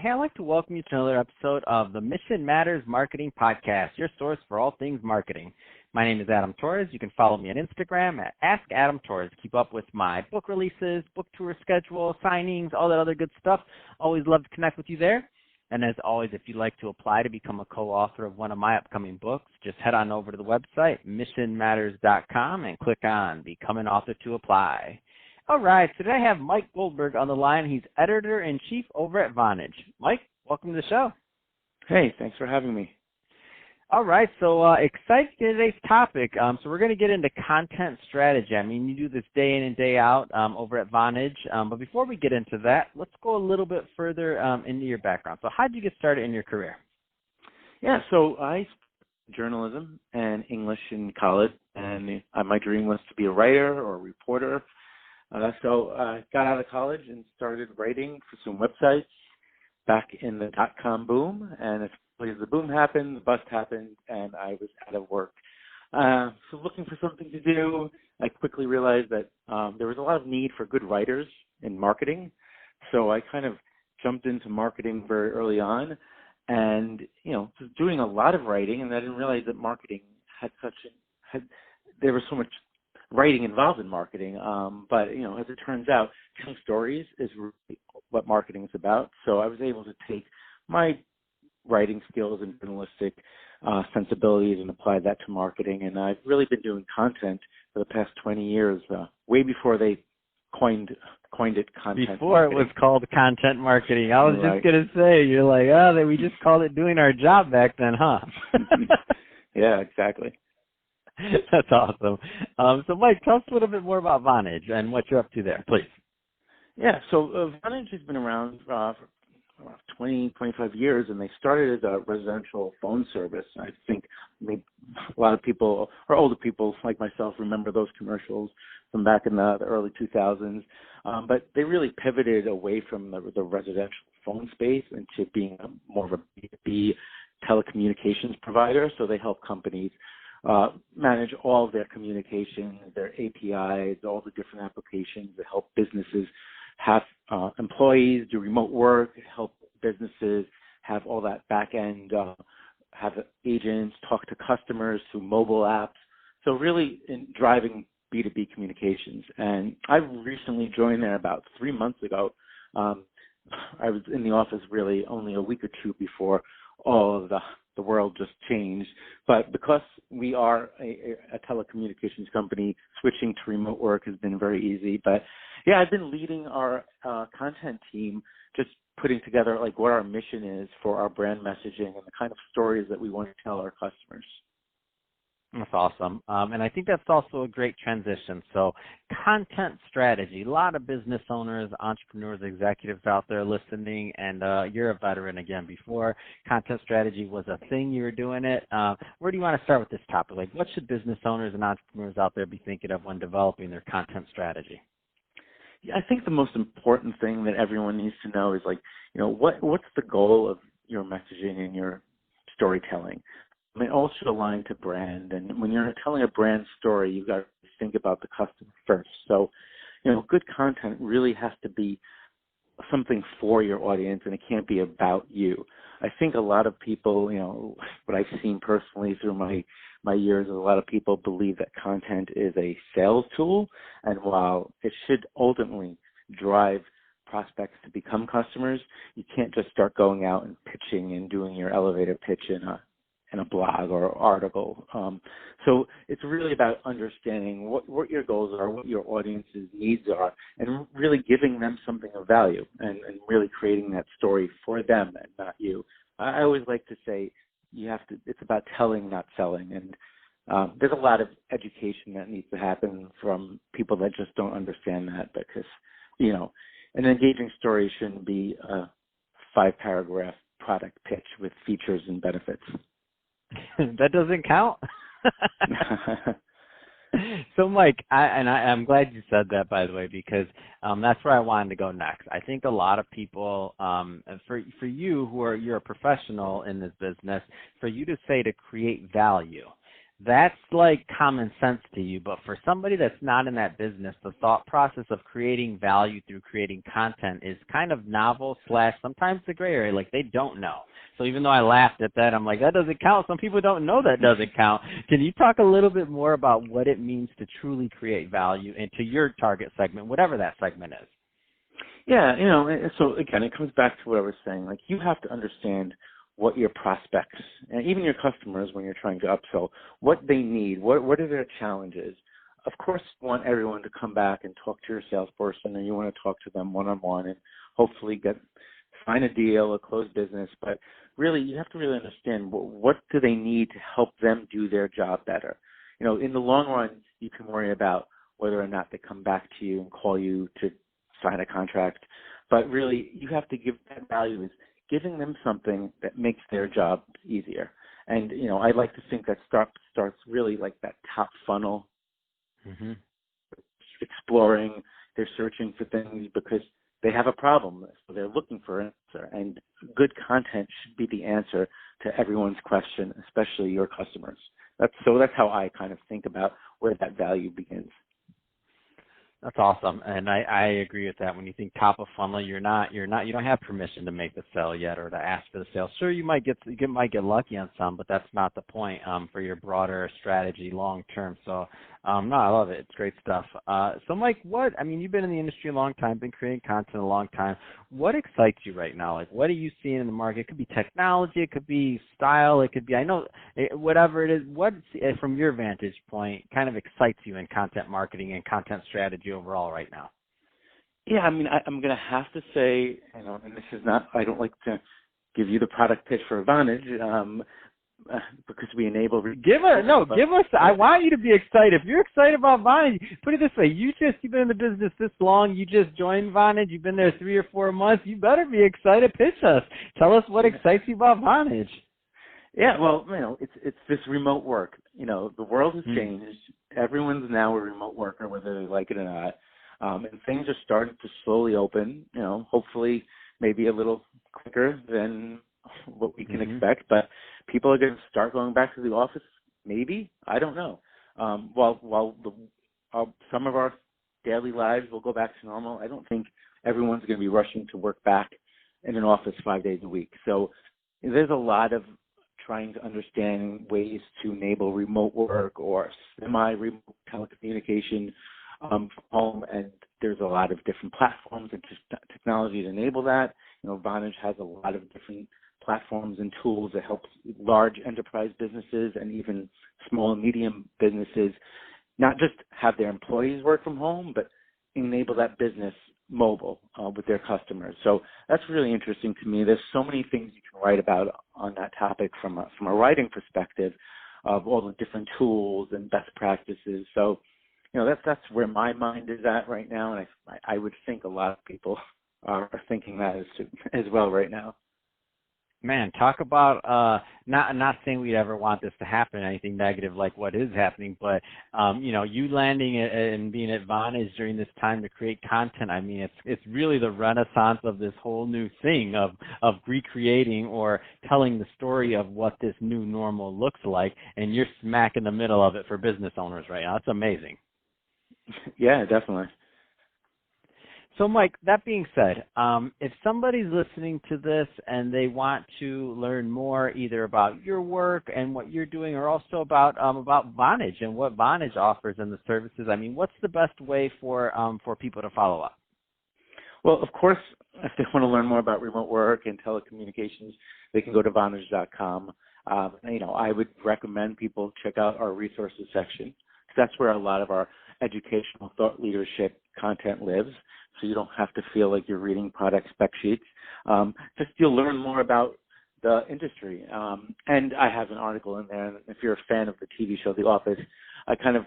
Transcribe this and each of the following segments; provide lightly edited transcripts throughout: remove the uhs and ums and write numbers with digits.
Hey, I'd like to welcome you to another episode of the Mission Matters Marketing Podcast, your source for all things marketing. My name is Adam Torres. You can follow me on Instagram at AskAdamTorres. Keep up with my book releases, book tour schedule, signings, all that other good stuff. Always love to connect with you there. And as always, if you'd like to apply to become a co-author of one of my upcoming books, just head on over to the website, missionmatters.com, and click on Become an Author to apply. All right, today I have Mike Goldberg on the line. He's editor-in-chief over at Vantage. Mike, welcome to the show. Hey, thanks for having me. All right, so excited to today's topic. So we're going to get into content strategy. I mean, you do this day in and day out over at Vonage. But before we get into that, let's go a little bit further into your background. So how did you get started in your career? Yeah, so I studied journalism and English in college, and my dream was to be a writer or a reporter. So I got out of college and started writing for some websites back in the dot-com boom, and as the boom happened, the bust happened, and I was out of work. So looking for something to do, I quickly realized that there was a lot of need for good writers in marketing. So I kind of jumped into marketing very early on, and was doing a lot of writing, and I didn't realize that marketing there was so much writing involved in marketing. But as it turns out, telling stories is really what marketing is about. So I was able to take my writing skills and journalistic sensibilities and apply that to marketing. And I've really been doing content for the past 20 years, way before they coined it content Before marketing. It was called content marketing. I was Right. just going to say, you're like, we just called it doing our job back then, huh? Yeah, exactly. That's awesome. So Mike, tell us a little bit more about Vonage and what you're up to there, please. Yeah, so Vantage has been around for 20, 25 years, and they started as a residential phone service. I think maybe a lot of people, or older people like myself, remember those commercials from back in the early 2000s. But they really pivoted away from the residential phone space into being more of a B2B telecommunications provider. So they help companies manage all of their communications, their APIs, all the different applications that help businesses have employees do remote work, help businesses have all that back end, have agents talk to customers through mobile apps. So really in driving B2B communications. And I recently joined there about 3 months ago. I was in the office really only a week or two before all of the world just changed. But because we are a telecommunications company, switching to remote work has been very easy. But yeah, I've been leading our content team, just putting together like what our mission is for our brand messaging and the kind of stories that we want to tell our customers. That's awesome. And I think that's also a great transition. So content strategy, a lot of business owners, entrepreneurs, executives out there listening, and you're a veteran again. Before content strategy was a thing, you were doing it. Where do you want to start with this topic? Like, what should business owners and entrepreneurs out there be thinking of when developing their content strategy? Yeah, I think the most important thing that everyone needs to know is what's the goal of your messaging and your storytelling? I mean, all should align to brand. And when you're telling a brand story, you've got to think about the customer first. So, good content really has to be something for your audience, and it can't be about you. I think a lot of people, what I've seen personally through my years is a lot of people believe that content is a sales tool. And while it should ultimately drive prospects to become customers, you can't just start going out and pitching and doing your elevator pitch in a blog or article. So it's really about understanding what your goals are, what your audience's needs are, and really giving them something of value and really creating that story for them and not you. I always like to say it's about telling, not selling. And there's a lot of education that needs to happen from people that just don't understand that because, an engaging story shouldn't be a 5-paragraph product pitch with features and benefits. That doesn't count. So, Mike, I'm glad you said that, by the way, because that's where I wanted to go next. I think a lot of people, for you you're a professional in this business, for you to say to create value, That's like common sense to you, but for somebody that's not in that business, the thought process of creating value through creating content is kind of novel / sometimes the gray area, like they don't know. So even though I laughed at that, I'm like, that doesn't count. Some people don't know that doesn't count. Can you talk a little bit more about what it means to truly create value into your target segment, whatever that segment is? Yeah, so again, it comes back to what I was saying. Like, you have to understand what your prospects and even your customers, when you're trying to upsell, what they need, what are their challenges. Of course, you want everyone to come back and talk to your salesperson, and you want to talk to them one-on-one and hopefully find a deal, a close business. But really, you have to really understand what do they need to help them do their job better. In the long run, you can worry about whether or not they come back to you and call you to sign a contract. But really, you have to give that value is giving them something that makes their job easier. And, I like to think that starts really like that top funnel, exploring, they're searching for things because they have a problem, so they're looking for an answer. And good content should be the answer to everyone's question, especially your customers. That's how I kind of think about where that value begins. That's awesome, and I agree with that. When you think top of funnel, you don't have permission to make the sale yet or to ask for the sale. Sure, you might get lucky on some, but that's not the point for your broader strategy long term. So, no, I love it. It's great stuff. So, Mike, you've been in the industry a long time, been creating content a long time. What excites you right now? Like, what are you seeing in the market? It could be technology, it could be style, it could be, whatever it is. What, from your vantage point, kind of excites you in content marketing and content strategy overall right now? Yeah, I'm going to have to say, and this is not, I don't like to give you the product pitch for Vantage, because we enable. I want you to be excited. If you're excited about Vonage, put it this way: you've been in the business this long. You just joined Vonage. You've been there 3 or 4 months. You better be excited. Pitch us. Tell us what excites you about Vonage. Yeah, well, it's this remote work. The world has changed. Everyone's now a remote worker, whether they like it or not. And things are starting to slowly open. Hopefully, maybe a little quicker than what we can expect, but people are going to start going back to the office. Maybe, I don't know. While some of our daily lives will go back to normal, I don't think everyone's going to be rushing to work back in an office 5 days a week. So there's a lot of trying to understand ways to enable remote work or semi-remote telecommunication from home, and there's a lot of different platforms and technology to enable that. Vonage has a lot of different platforms and tools that help large enterprise businesses and even small and medium businesses not just have their employees work from home, but enable that business mobile with their customers. So that's really interesting to me. There's so many things you can write about on that topic from a writing perspective of all the different tools and best practices. So, that's where my mind is at right now, and I would think a lot of people are thinking that as well right now. Man, talk about not saying we'd ever want this to happen, anything negative like what is happening, but you landing and being at Vonage during this time to create content. It's really the renaissance of this whole new thing of recreating or telling the story of what this new normal looks like, and you're smack in the middle of it for business owners right now. That's amazing. Yeah, definitely. So, Mike, that being said, if somebody's listening to this and they want to learn more either about your work and what you're doing, or also about Vonage and what Vonage offers and the services, what's the best way for people to follow up? Well, of course, if they want to learn more about remote work and telecommunications, they can go to Vonage.com. I would recommend people check out our resources section, because that's where a lot of our educational thought leadership content lives. So you don't have to feel like you're reading product spec sheets. Just you'll learn more about the industry. And I have an article in there. And if you're a fan of the TV show The Office, I kind of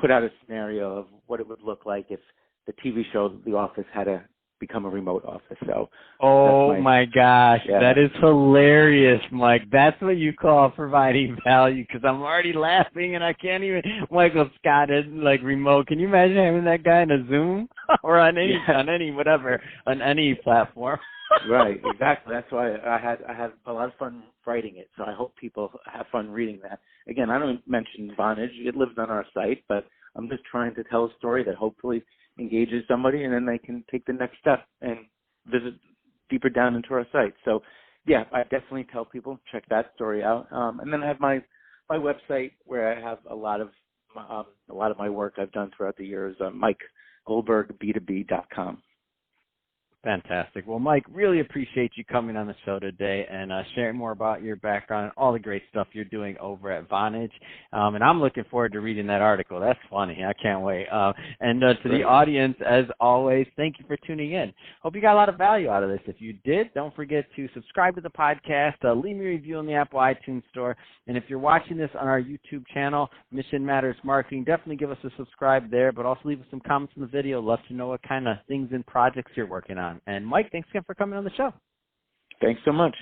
put out a scenario of what it would look like if the TV show The Office had a become a remote office. So, oh my gosh, yeah. that is hilarious, Mike. That's what you call providing value, because I'm already laughing and I can't even. Michael Scott is like remote. Can you imagine having that guy in a Zoom or on any on any platform? Right, exactly. That's why I had a lot of fun writing it. So I hope people have fun reading that. Again, I don't mention Vonage. It lives on our site, but I'm just trying to tell a story that hopefully engages somebody, and then they can take the next step and visit deeper down into our site. So, yeah, I definitely tell people check that story out. And then I have my website where I have a lot of my work I've done throughout the years. Mike Goldberg B2B.com. Fantastic. Well, Mike, really appreciate you coming on the show today and sharing more about your background and all the great stuff you're doing over at Vantage. And I'm looking forward to reading that article. That's funny. I can't wait. And to the audience, as always, thank you for tuning in. Hope you got a lot of value out of this. If you did, don't forget to subscribe to the podcast, leave me a review on the Apple iTunes Store. And if you're watching this on our YouTube channel, Mission Matters Marketing, definitely give us a subscribe there, but also leave us some comments in the video. Love to know what kind of things and projects you're working on. And Mike, thanks again for coming on the show. Thanks so much.